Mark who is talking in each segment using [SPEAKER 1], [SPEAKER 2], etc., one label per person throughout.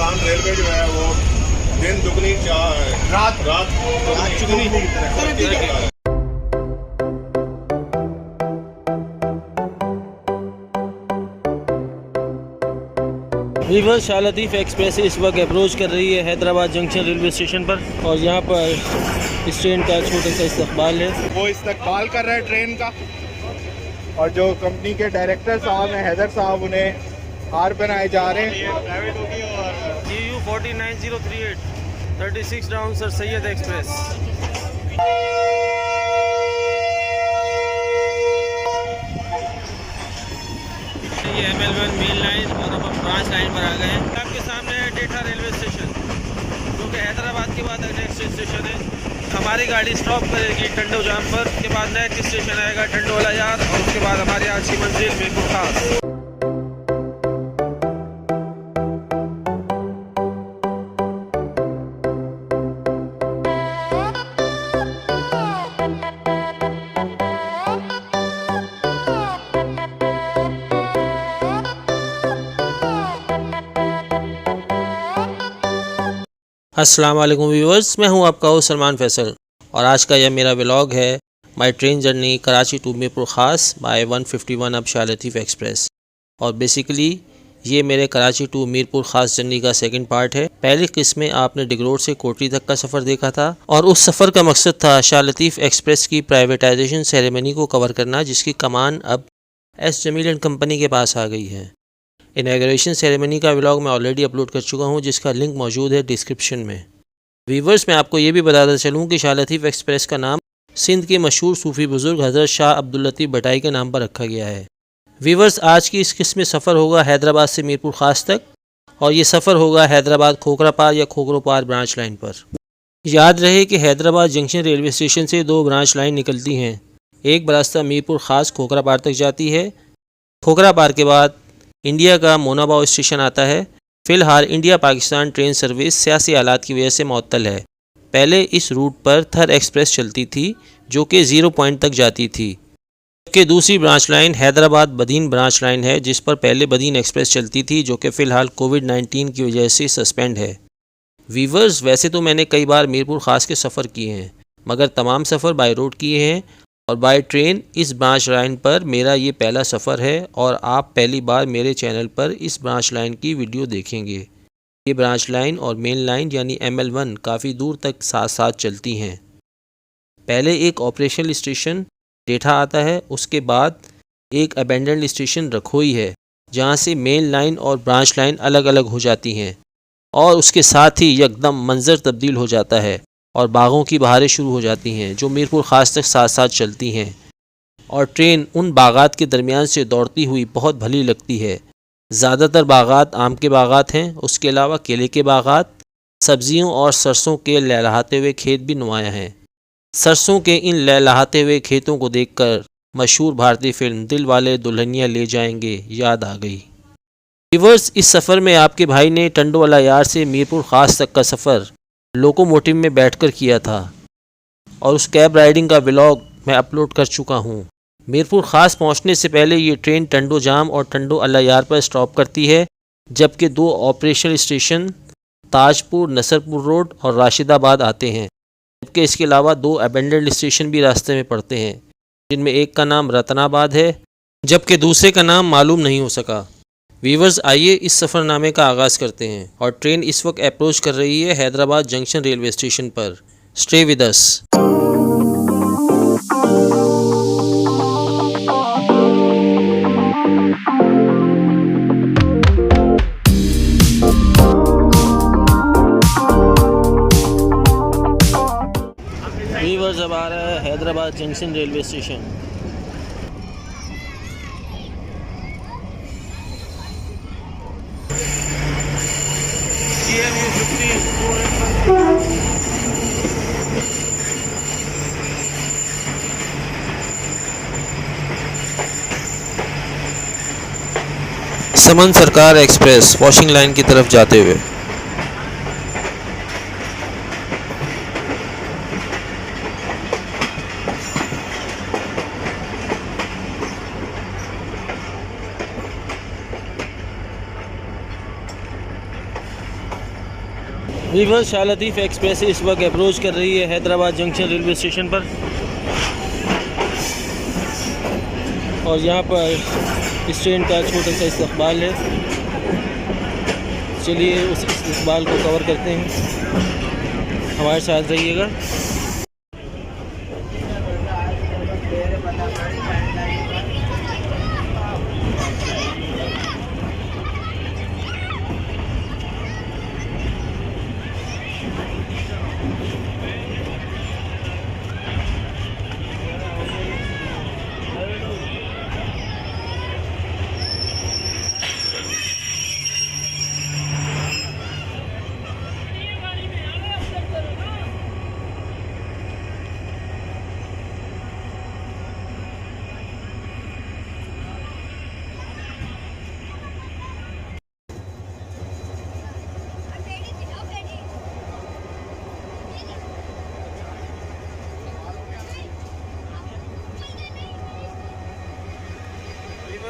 [SPEAKER 1] Pakistan railway जो है वो दिन दुगनी रात चुगनी तरक्की कर रहा है।
[SPEAKER 2] वीवर्स, शाह लतीफ़ एक्सप्रेस इस वक्त अप्रोच कर रही है हैदराबाद जंक्शन रेलवे स्टेशन पर और यहाँ पर इस ट्रेन का छोटा सा इस्तकबाल है।
[SPEAKER 1] वो इस्तकबाल कर रहे हैं ट्रेन का और जो कंपनी के डायरेक्टर साहब हैं हैदर साहब, उन्हें हार पहनाए जा रहे हैं। प्राइवेट होगी और
[SPEAKER 2] GU 49038 36 down sir Syed express. ये ML1 मेन लाइन और अब हम ब्रांच लाइन पर आ गए हैं। आपके सामने है डेठा रेलवे स्टेशन, जो कि हैदराबाद के बाद नेक्स्ट स्टेशन है। हमारी गाड़ी स्टॉप करेगी टंडो जाम पर, उसके बाद नेक्स्ट स्टेशन आएगा टंडो अलायार और उसके बाद हमारी आज की मंजिल मीरपुर खास। अस्सलाम वालेकुम व्यूअर्स, मैं हूं आपका होस्ट सलमान फैसल और आज का यह मेरा व्लॉग है my train journey Karachi to Mirpur Khas by 151 up Shah Latif express. और बेसिकली ये मेरे कराची टू मीरपुर ख़ास जर्नी का सेकंड पार्ट है। पहली किस्म में आपने डिग रोड से कोटरी तक का सफ़र देखा था और उस सफ़र का मकसद था शाह लतीफ़ एक्सप्रेस की प्राइवेटाइजेशन सेरेमनी को कवर करना, जिसकी कमान अब एस जमील एंड कंपनी के पास आ गई है। इनॉग्रेशन सेरेमनी का व्लॉग मैं ऑलरेडी अपलोड कर चुका हूं, जिसका लिंक मौजूद है डिस्क्रिप्शन में। वीवर्स, मैं आपको ये भी बताता चलूं कि शाह लतीफ़ एक्सप्रेस का नाम सिंध के मशहूर सूफ़ी बुज़ुर्ग हज़रत शाह अब्दुल लतीफ़ भटाई के नाम पर रखा गया है। वीवर्स, आज की इस किस्म में सफ़र होगा हैदराबाद से मीरपुर ख़ास तक और ये सफ़र होगा हैदराबाद खोखरापार या खोखरोपार ब्रांच लाइन पर। याद रहे कि हैदराबाद जंक्शन रेलवे स्टेशन से 2 ब्रांच लाइन निकलती हैं। एक बरास्ता मीरपुर ख़ास खोखरापार तक जाती है। खोखरापार के बाद इंडिया का मोनाबाव स्टेशन आता है। फ़िलहाल इंडिया पाकिस्तान ट्रेन सर्विस सियासी हालात की वजह से मुअत्तल है। पहले इस रूट पर थर एक्सप्रेस चलती थी जो कि 0 पॉइंट तक जाती थी, जबकि दूसरी branch line Hyderabad Badin branch line है, जिस पर पहले बदीन एक्सप्रेस चलती थी जो कि फ़िलहाल कोविड-19 की वजह से सस्पेंड है। वीवर्स, वैसे तो मैंने कई बार मीरपुर ख़ास के सफ़र किए हैं, मगर तमाम सफ़र बाय रोड किए हैं और बाय ट्रेन इस ब्रांच लाइन पर मेरा ये पहला सफ़र है और आप पहली बार मेरे चैनल पर इस ब्रांच लाइन की वीडियो देखेंगे। ये ब्रांच लाइन और मेन लाइन यानी ML1 काफ़ी दूर तक साथ साथ चलती हैं। पहले एक ऑपरेशनल स्टेशन डेठा आता है, उसके बाद एक अबेंडन्ड स्टेशन रखोई है, जहाँ से मेन लाइन और ब्रांच लाइन अलग अलग हो जाती हैं और उसके साथ ही यकदम मंजर तब्दील हो जाता है और बागों की बहारें शुरू हो जाती हैं जो मीरपुर ख़ास तक साथ साथ चलती हैं और ट्रेन उन बागात के दरमियान से दौड़ती हुई बहुत भली लगती है। ज़्यादातर बागात आम के बागात हैं, उसके अलावा केले के बागात, सब्जियों और सरसों के लहलहाते हुए खेत भी नुमायाँ हैं। सरसों के इन लहलहाते हुए खेतों को देखकर मशहूर भारतीय फिल्म दिल वाले दुल्हनिया ले जाएंगे याद आ गई। व्यूअर्स, इस सफ़र में आपके भाई ने टंडो अलायार से मीरपुर ख़ास तक का सफ़र लोकोमोटिव में बैठकर किया था और उस कैब राइडिंग का व्लॉग मैं अपलोड कर चुका हूँ। मीरपुर ख़ास पहुँचने से पहले ये ट्रेन टंडो जाम और टंडो अलायार पर स्टॉप करती है, जबकि 2 operational station Tajpur, Nasarpur road और राशिदाबाद आते हैं, जबकि इसके अलावा 2 अबेंडन्ड स्टेशन भी रास्ते में पड़ते हैं, जिनमें एक का नाम रतनाबाद है जबकि दूसरे का नाम मालूम नहीं हो सका। वीवर्स, आइए इस सफ़रनामे का आगाज़ करते हैं और ट्रेन इस वक्त अप्रोच कर रही है हैदराबाद जंक्शन रेलवे स्टेशन पर। Stay with us. वीवर्स, अब आ रहा है हैदराबाद जंक्शन रेलवे स्टेशन। समन सरकार एक्सप्रेस वॉशिंग लाइन की तरफ जाते हुए। वीवर शाह लतीफ़ एक्सप्रेस इस वक्त अप्रोच कर रही है हैदराबाद जंक्शन रेलवे स्टेशन पर, और यहाँ पर इस ट्रेन का छोटा सा इस्तकबाल है। चलिए उस इस्तकबाल को कवर करते हैं, हमारे साथ रहिएगा।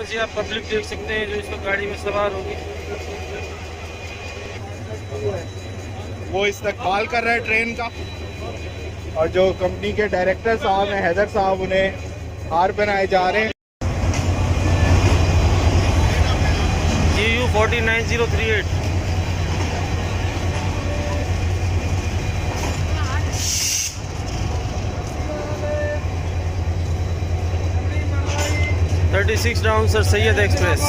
[SPEAKER 2] जी आप पब्लिक देख सकते हैं जो इस वक्त गाड़ी में सवार होगी।
[SPEAKER 1] वो इस्तकबाल कर रहे हैं ट्रेन का, और जो कंपनी के डायरेक्टर साहब हैं हैदर साहब, उन्हें हार पहनाए जा रहे हैं।
[SPEAKER 2] GU 409038 36 down sir Syed express.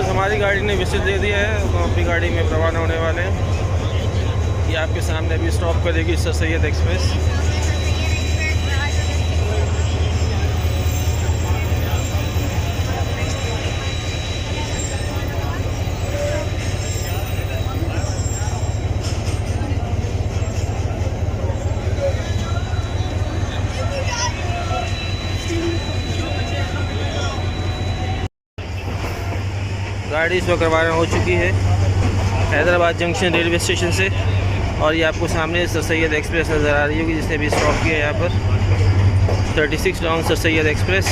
[SPEAKER 2] हमारी गाड़ी ने विसिल दे दिया है, तो अपनी गाड़ी में रवाना होने वाले हैं। ये आपके सामने अभी स्टॉप करेगी सर सैयद एक्सप्रेस। गाड़ी इस वक्त रवाना हो चुकी है हैदराबाद जंक्शन रेलवे स्टेशन से, और ये आपको सामने सर सैयद एक्सप्रेस नज़र आ रही होगी जिसने भी स्टॉप किया है यहाँ पर। 36 डाउन सर सैयद एक्सप्रेस।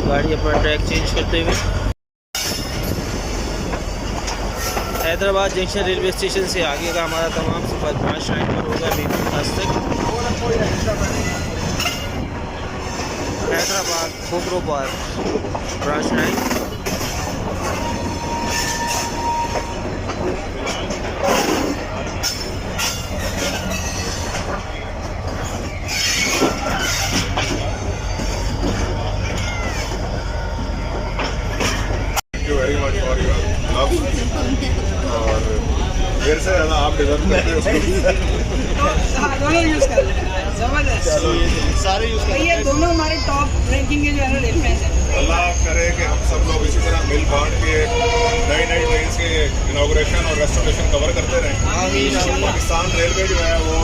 [SPEAKER 2] गाड़ी अपना ट्रैक चेंज करते हुए हैदराबाद जंक्शन रेलवे स्टेशन से आगे का हमारा तमाम सफ़र ब्रांच लाइन पर होगा बीपी खास तक। हैदराबाद खोखरो पार्क ब्रांच लाइन।
[SPEAKER 3] डिजर्व करते हो
[SPEAKER 4] तो हाँ, दोनों यूज कर लेना है, जबरदस्त।
[SPEAKER 3] चलो ये सारे यूज
[SPEAKER 4] तो ये दोनों हमारे टॉप रैंकिंग के जो है रेल फैंस हैं।
[SPEAKER 3] अल्लाह करे कि हम सब लोग इसी तरह मिल बांट के नई नई ट्रेन के इनाग्रेशन और रेस्टोरेशन कवर करते रहें। पाकिस्तान रेलवे जो है वो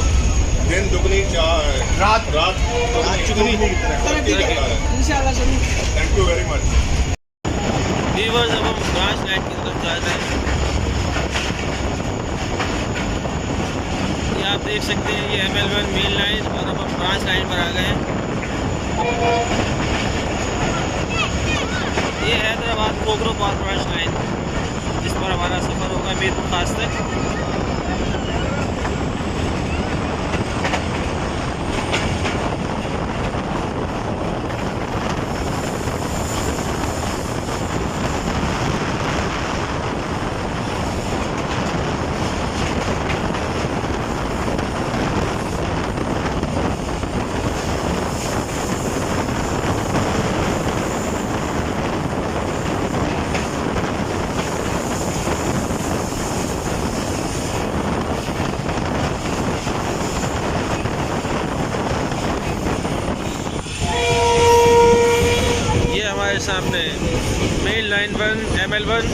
[SPEAKER 3] दिन दुगनी रात चुगनी
[SPEAKER 4] तरक्की करें इंशाल्लाह जरूर।
[SPEAKER 3] Thank you very much.
[SPEAKER 2] Viewers, अब हम ब्रांच लाइन की तरफ जा रहे हैं। ये आप देख सकते हैं, ये ML1 मेन लाइन, और अब हम ब्रांच लाइन पर आ गए हैं। ये हैदराबाद कोकरोपार ब्रांच लाइन, जिस पर हमारा सफ़र होगा मीरपुर खास तक। सामने मेन लाइन 1 ML1।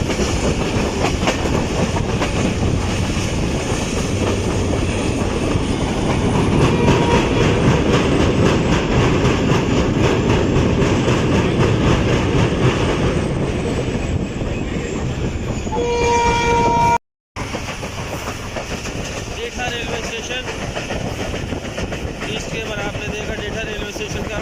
[SPEAKER 2] डेठा रेलवे स्टेशन, ईस्ट के बार आपने देखा डेठा रेलवे स्टेशन का।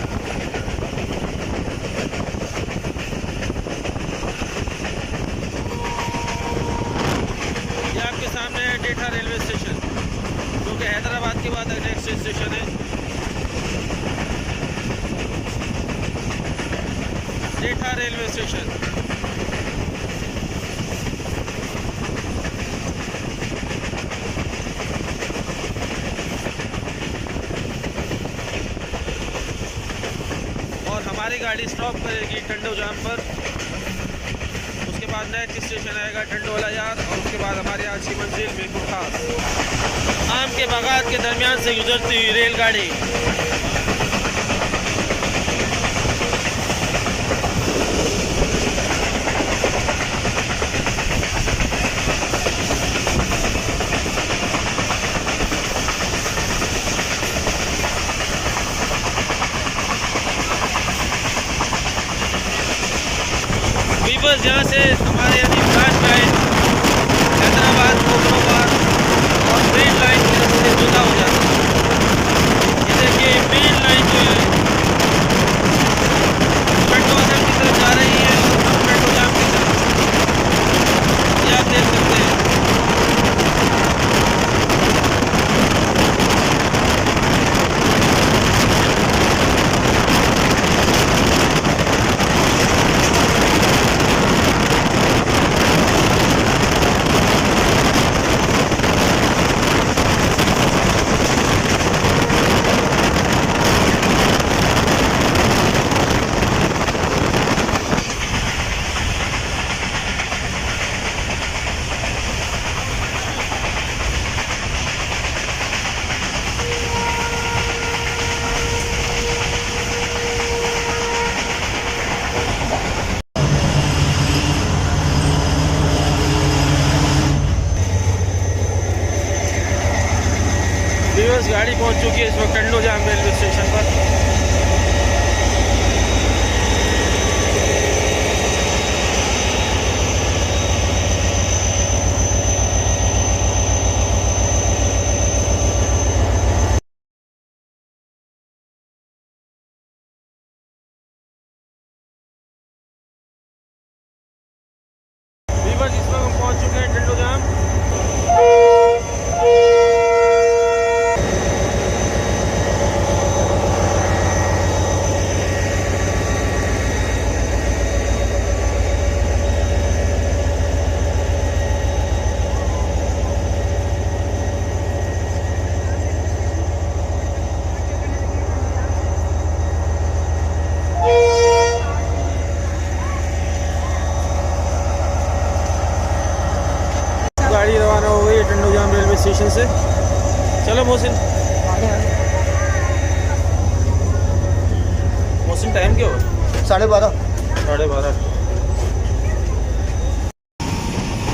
[SPEAKER 2] सामने है डेठा रेलवे स्टेशन, जो कि हैदराबाद के बाद नेक्स्ट स्टेशन है। डेठा रेलवे स्टेशन। और हमारी गाड़ी स्टॉप करेगी टंडो जाम पर। उसके बाद नेक्स्ट स्टेशन आएगा टंडोला यार, और उसके बाद हमारी आज की मंजिल मीरपुर खास। आम के बागात के दरमियान से गुजरती हुई रेलगाड़ी। बस यहाँ से हमारे अभी ब्रांच लाइन हैदराबाद कोकरोपार और मेन लाइन के रास्ते जुदा हो जाता है। ये देखिए मेन लाइन जो है पेट्रोल जाम की तरफ जा रही है, और हम पेट्रोल जाम की तरफ, ये आप देख सकते हैं। गाड़ी पहुंच चुकी है इस वक्त टंडो जाम रेलवे स्टेशन पर। इस वक्त हम पहुंच चुके हैं टंडो जाम। मौसम टाइम क्या हो?
[SPEAKER 1] 12:30।
[SPEAKER 2] 12:30।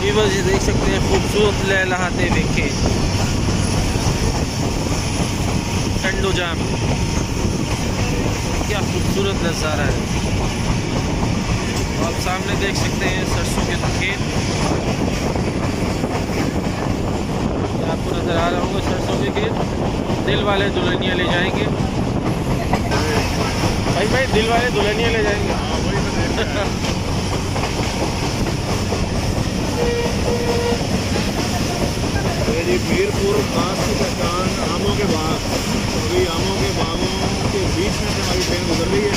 [SPEAKER 2] ये बस ये देख सकते हैं खूबसूरत लहलहाते देखें टंडो जाम, क्या खूबसूरत नज़ारा है। आप सामने देख सकते हैं सरसों के खेत, आपको नज़र आ रहा होगा सरसों के खेत। दिल वाले दुल्हनिया ले जाएंगे भाई, दिल वाले दुल्हनिया ले जाएंगे।
[SPEAKER 3] मेरी मीरपुर खास की पहचान आमों के बाग, अभी आमों के बागों के बीच में से हमारी ट्रेन गुजर रही है।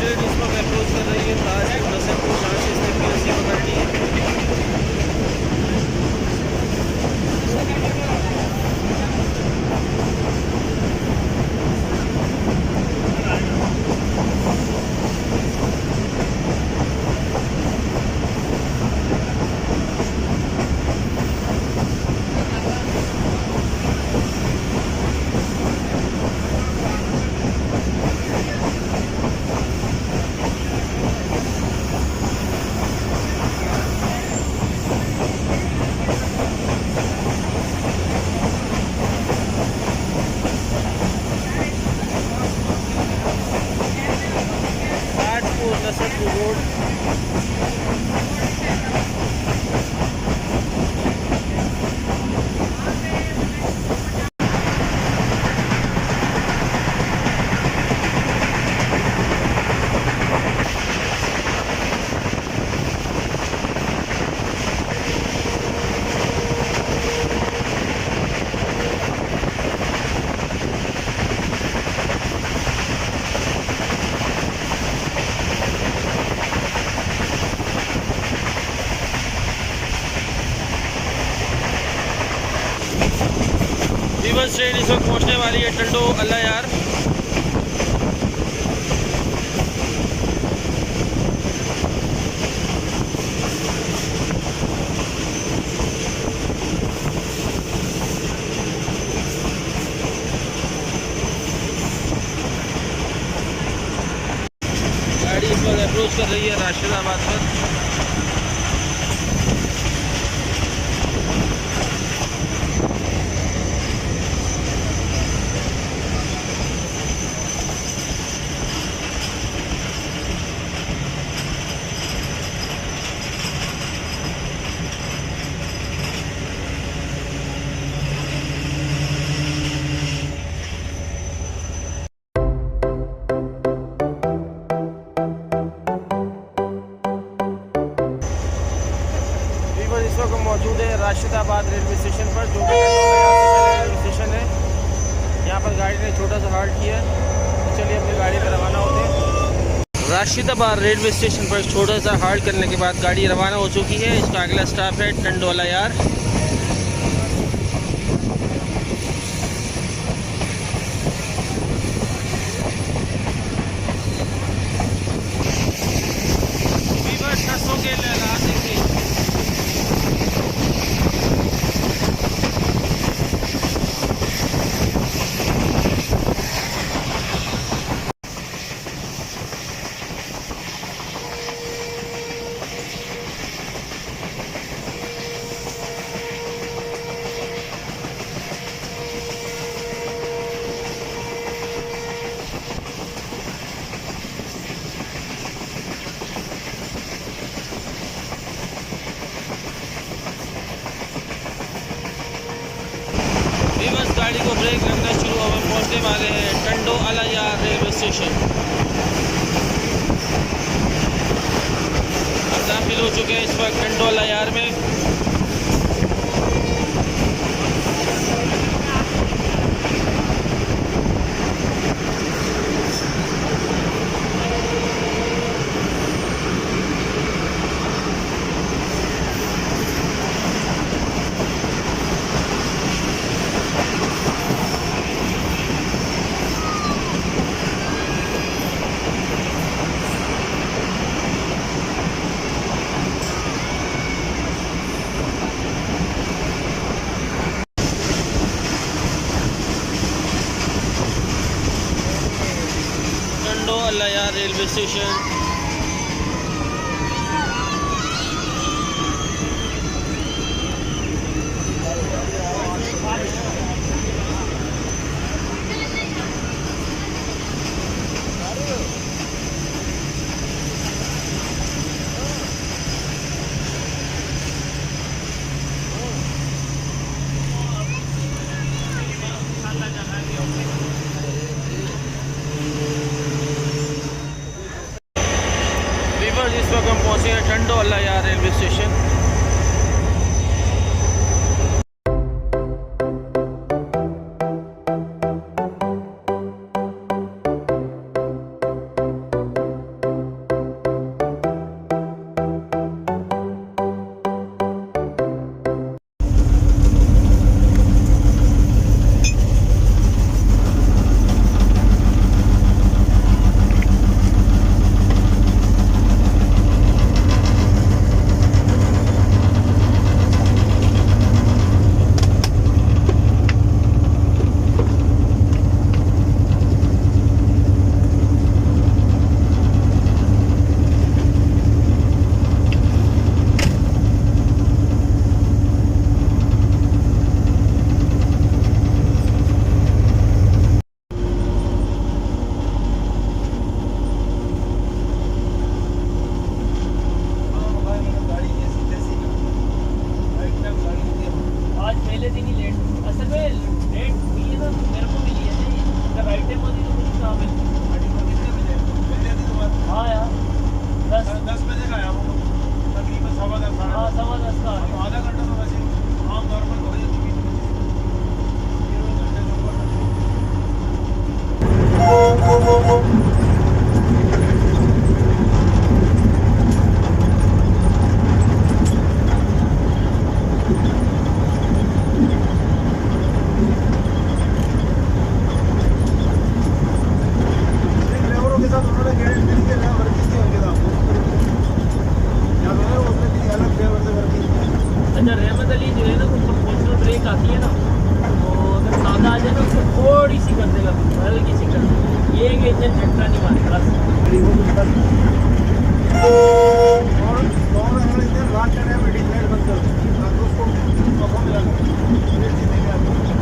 [SPEAKER 2] ट्रेन इस वक्त अप्रोच कर रही है ताजपुर नसरपुर, जहाँ से इसने PSC पकड़नी है। नसरपुर रोड वीवर्स, ट्रेन इस वक्त पहुंचने वाली है टंडो अल्लाह यार। गाड़ी इस वक्त अप्रोच कर रही है राशिदाबाद पर। इस वक्त मौजूद है राशिदाबाद रेलवे स्टेशन पर, जो कि रेलवे स्टेशन है। यहाँ पर गाड़ी ने छोटा सा हाल्ट किया, तो चलिए अपनी गाड़ी में रवाना होते हैं। राशिदाबाद रेलवे स्टेशन पर छोटा सा हाल्ट करने के बाद गाड़ी रवाना हो चुकी है। इसका अगला स्टॉप है टंडो अल्लाह यार। सरसों के लहलहाते खेत, गाड़ी को ब्रेक लगना शुरू हो, हम पहुँचने वाले हैं टंडो अल्लाह यार रेलवे स्टेशन। हम दाखिल हो चुके हैं इस वक्त टंडो अल्लाह यार में। Railway station. इस वक्त हम पहुँचे हैं टंडोला यार रेलवे स्टेशन।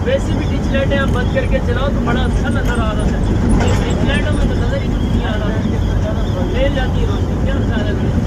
[SPEAKER 2] वैसे भी डिच लाइटें आप बंद करके चलाओ तो बड़ा अच्छा नजर आ रहा है। डिच लाइटों में तो नजर ही कुछ नहीं आ रहा है, ले जाती रोशनी क्या ख्याल है।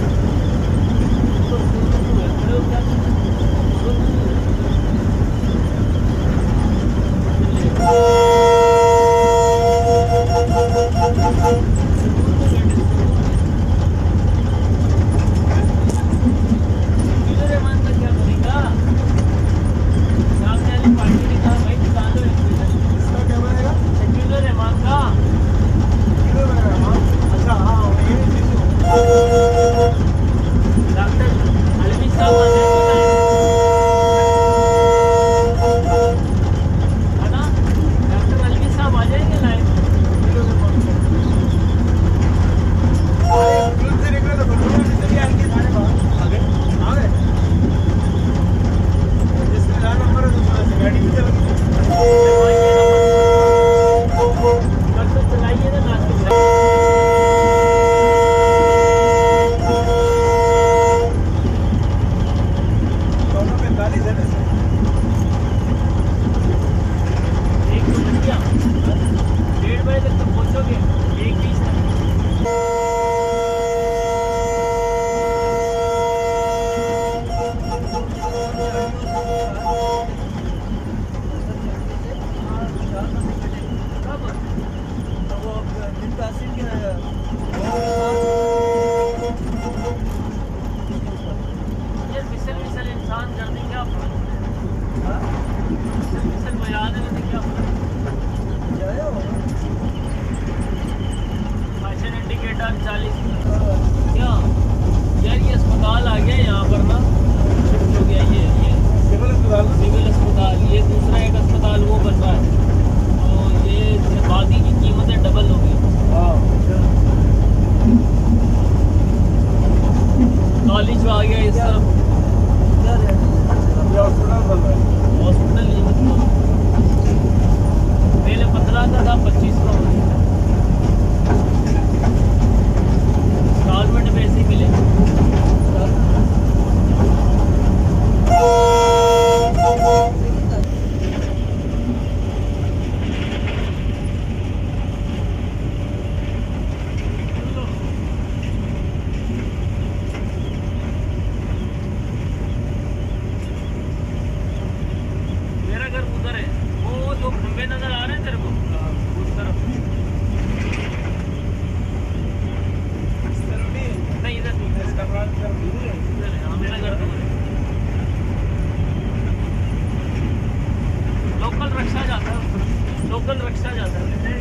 [SPEAKER 5] लोकल रिक्शा जाता है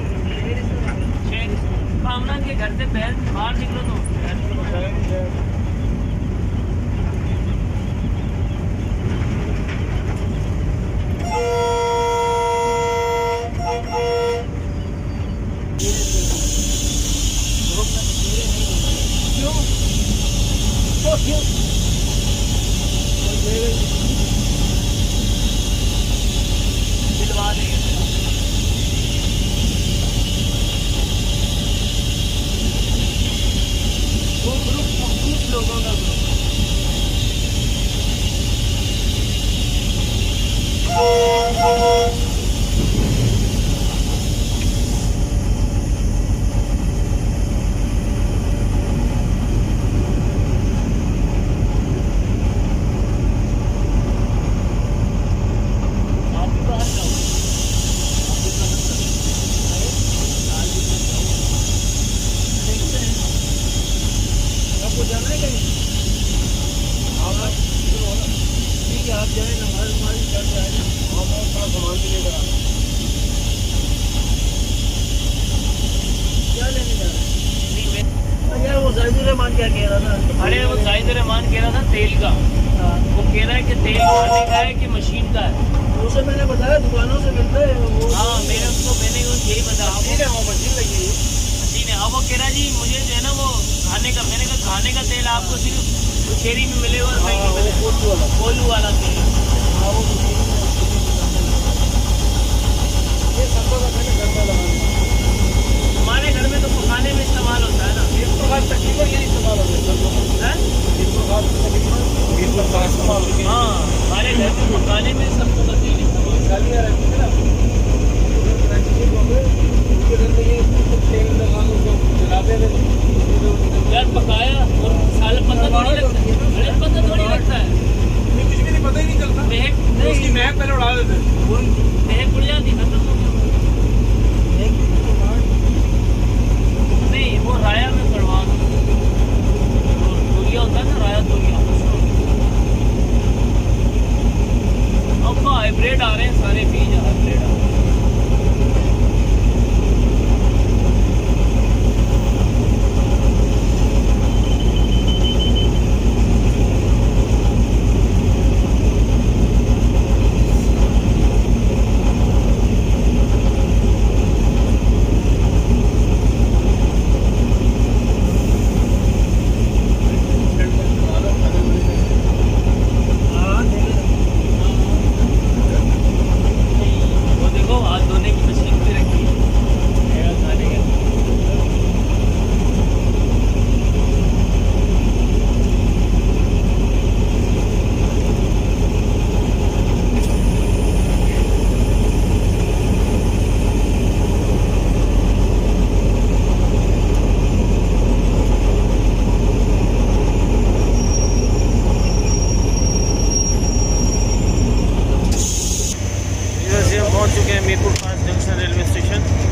[SPEAKER 5] कामरान के घर से बाहर निकलो तो दिलवा देंगे वो ग्रुप लोगों का ग्रुप आप भी बाहर जाओ आपको जाना है कहीं ठीक है आप जाए नमाज कर रहे हैं सामान भी लेकर आना क्या लेने जा रहे हैं यार वो जाहिद रहमान क्या कह रहा था अरे वो जाहिद रहमान कह रहा था तेल का वो कह रहा है कि तेल खाने का है कि मशीन का है उसे मैंने बताया दुकानों से मिलता है वो हाँ मैंने यही बताया वो मशीन लगी है मशीन है अब वो कह रहा जी मुझे जो है ना वो खाने का मैंने कहा खाने का तेल आपको सिर्फ शेरी में मिलेगा और कहीं नहीं मिलेगा कोलू वाला तेल हमारे घर में तो पकाने में इस्तेमाल होता है ना तकरीबन यही इस्तेमाल होता है हाँ हमारे घर में पकाने में सबको तकलीफ यार पकाया और साल पता थोड़ी लगता है पता थोड़ी लगता है कुछ भी नहीं पता ही नहीं चलता महक पहले उड़ा देते महक उड़ जाती खत्म हो गया नहीं वो राया में करवा तोलिया होता है ना राया तोलिया अब तो हाइब्रिड आ रहे हैं सारे बीज हाइब्रिड आ रहे हैं पहुंच चुके हैं मीरपुर खास जंक्शन रेलवे स्टेशन।